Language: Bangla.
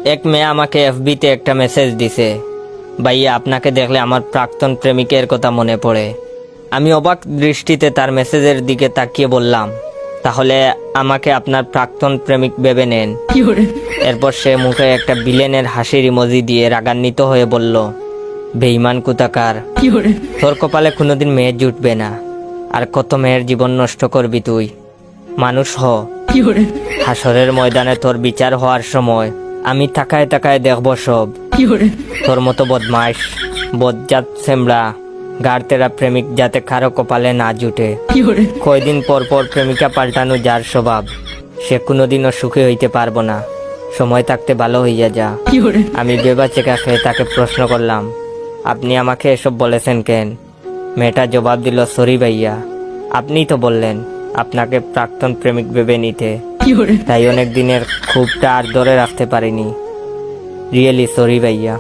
এক মেয়ে আমাকে এফবিতে একটা মেসেজ দিছে, ভাইয়া আপনাকে দেখলে আমার প্রাক্তন প্রেমিকের কথা মনে পড়ে। আমি অবাক দৃষ্টিতে তার মেসেজের দিকে তাকিয়ে বললাম, তাহলে আমাকে আপনার প্রাক্তন প্রেমিক ভেবে নেন। এরপর সে মুখে একটা বিলেনের হাসির ইমোজি দিয়ে রাগান্বিত হয়ে বলল, বেঈমান কুতাকার, তোর কপালে কোনোদিন মেয়ে জুটবে না, আর কত মেয়ের জীবন নষ্ট করবি তুই। মানুষ হ, হাসরের ময়দানে তোর বিচার হওয়ার সময় আমি তাকায় তাকায় দেখব সব। তোর মতো বদমাইশ, বজ্জাত সেমড়া, গাড়তেরা প্রেমিক যাতে কারো কপালে না জুটে। কয়দিন পর পর প্রেমিকা পাল্টানো যার স্বভাব, সে কোনোদিনও সুখী হইতে পারবো না। সময় থাকতে ভালো হইয়া যা। আমি বেবাচেকা খেয়ে তাকে প্রশ্ন করলাম, আপনি আমাকে এসব বলেছেন কেন? মেয়েটা জবাব দিল, সরি ভাইয়া, আপনিই তো বললেন আপনাকে প্রাক্তন প্রেমিক ভেবে নিতে, তাই অনেক দিনের ক্ষোভটা আর ধরে রাখতে পারিনি। রিয়েলি সরি ভাইয়া।